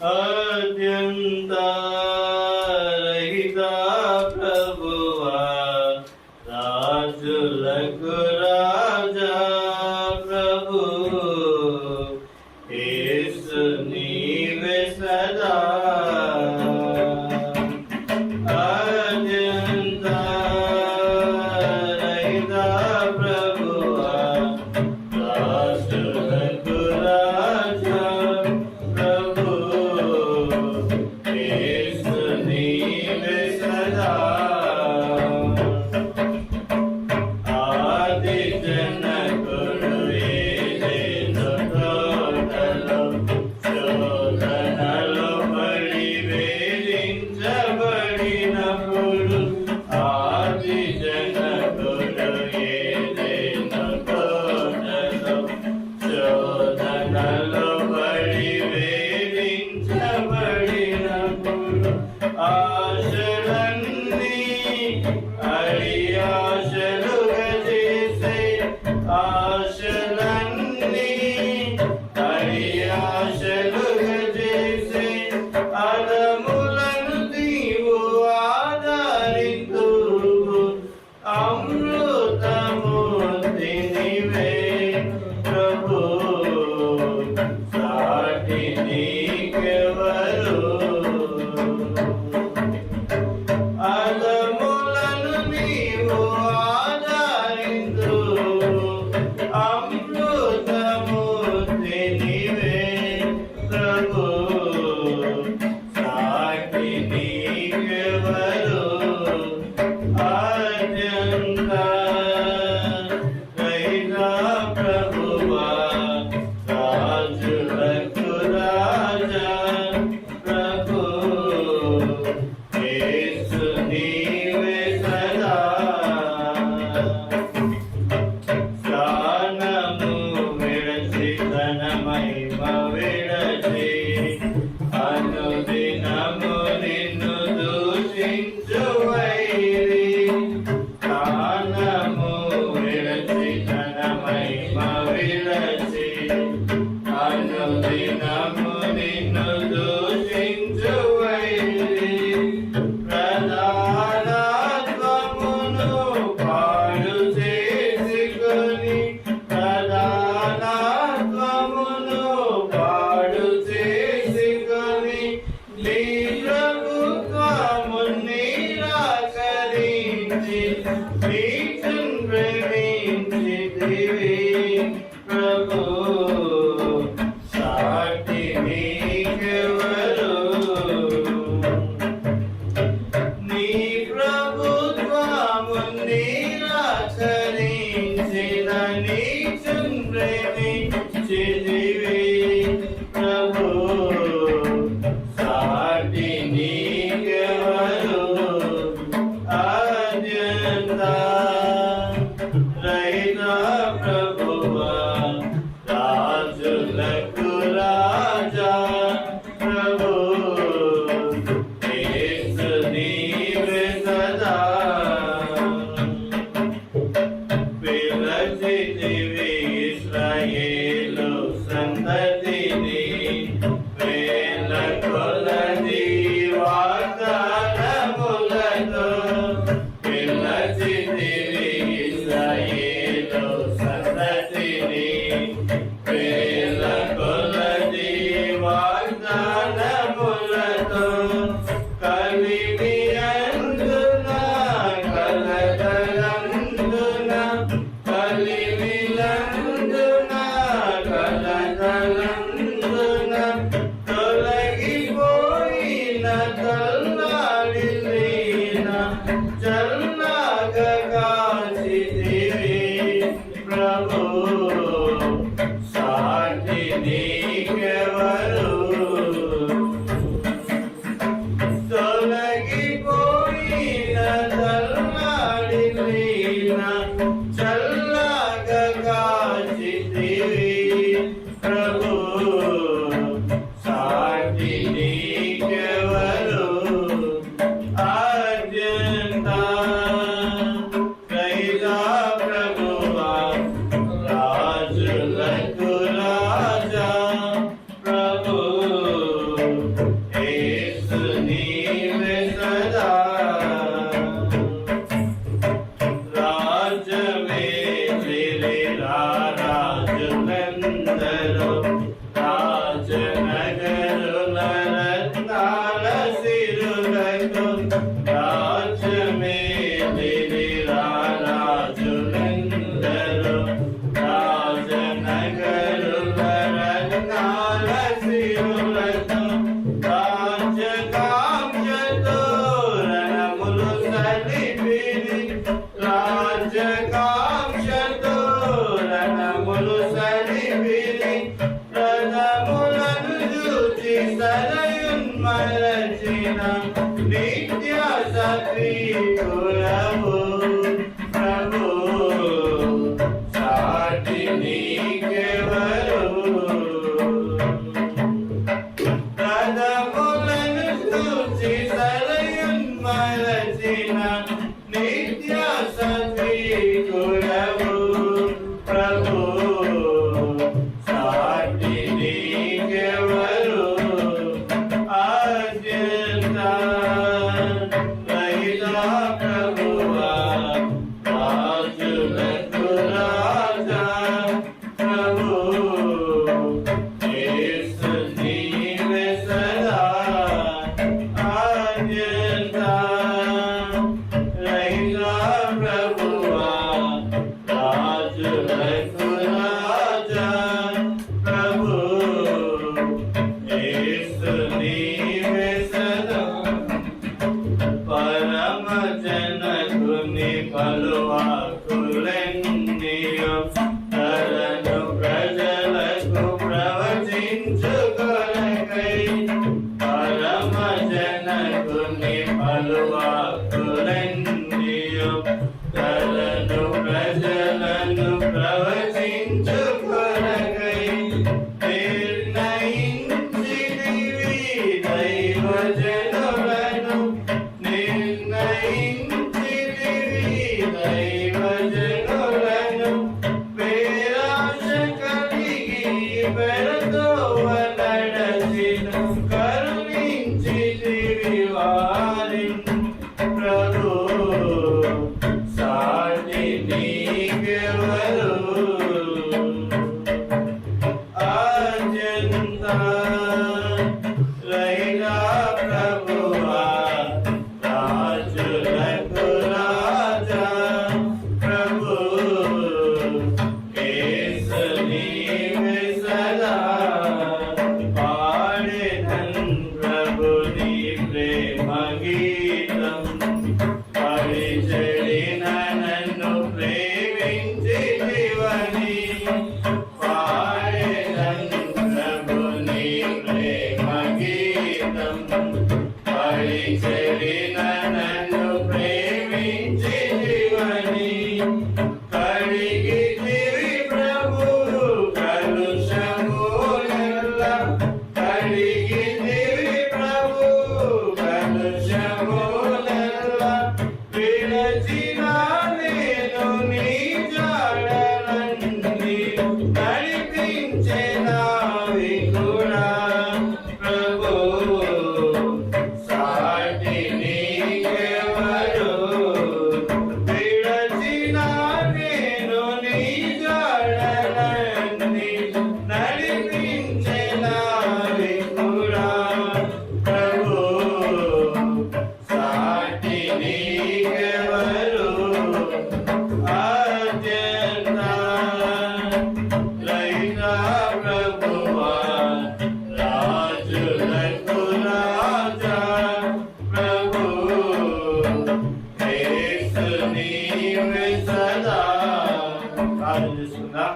అత్యంత రహిత ప్రభువా, రాజులకు రాజా ప్రభు, యేసు నీవే సదా. అత్యంత రహిత ప్రభువా, రాజులకు రాజా ప్రభు, యేసు నీవే సదా. ఆది జనకుడు ఏదెను తోటలో శోధనలో పడి వేధించబడినప్పుడు, ఆది జనకుడు ఏదెను తోటలో శోధనలో పడి వేధించబడినప్పుడు, ఆశలన్నీ అడియాశలుగా చేసే, ఆశలన్నీ అడియాశలుగా చేసే, అదములను నీవు ఆదరింతువు, అమృతమూర్తి నీవే ప్రభు, సాటి నీకెవరు. అదములను నీవు ఆదరింతువు, అమృతమూర్తి నీవే ప్రభు, సాటి నీకెవరు. అత్యంత రహిత ప్రభువా, రాజులకు రాజా ప్రభు, యేసు నీవే సదా. ప్రాణము విడచి తన మహిమ విడచి, అనుదినము నిన్ను దూషించు వైరి, ప్రాణము విడచి తన మహిమ విడచి, అనుదినము నిన్ను దూషించు వైరి, ప్రధానత్వమును పాడు చేసుకొని, ప్రధానత్వమును పాడు చేసుకొని, నీ ప్రభుత్వము నిరాకరించి, నీచున్ ప్రేమించితివి ప్రభు, సాటి నీకెవరు. నీ ప్రభుత్వము నిరాకరించిన, నీచున్ ప్రేమించితివి ప్రభు, సాటి నీకెవరు. అత్యంత రహిత ప్రభువా, రాజులకు రాజా సిరులతో రాజ్యకాంక్షతో రణములు సలిపిరి రాజ్యకాంక్షతో రణములు సలిపిరి రథములను చూచి సరయున్మరచిన నిత్య సత్వీకులవు ప్రభు సాటి నీకెవరు రథములను చూచి సరయున్మరచిన నిత్య సత్వీకులవు ప్రభు సాటి నీకెవరు అత్యంత రహిత ప్రభువా రాజులకు రాజా ప్రభు యేసు నీవే సదా అత్యంత రహిత ప్రభువా రాజులకు రాజా ప్రభు యేసు నీవే సదా పరమ జనకుని పలువాకులెన్నియో తరను ప్రజలకు ప్రవచించుకొనకై పరమ జనకుని పలువాకులెన్నియో తరను ప్రజలను ప్రవచించుకొనకై నిర్ణయించితివి దైవజనులను నిర్ణయించితివి దైవజనులను పేరాశ కలిగి పెరతోవ నడచిన కరుణించితివి వారిని ప్రభు సాటి నీకెవరు అత్యంత రహిత ప్రభువా రాజులకు రాజా ప్రభు యేసు నీవే సదా పాడెదన్ ప్రభు నీ ప్రేమ గీతం పరిచడిన నన్ను ప్రేమించితివని పాడెదన్ ప్రభు నీ ప్రేమ గీతం పరిచడిన నన్ను ప్రేమించితివని కడిగితివి ప్రభు కలుషములెల్లా కడిగితివి ప్రభు కలుషములెల్లా విడచిన నేను నీ జాడలన్నీ నడిపించెనావి కూడా ప్రభు సాటి నీకెవరు విడచిన నేను నీ జాడలన్నీ నడిపించెనావి కూడా ప్రభు సాటి నీకెవరు అత్యంత రహిత ప్రభువా రాజులకు రాజా ప్రభు యేసు నీవే సదా. ప్రార్థన చేసుకుందాం.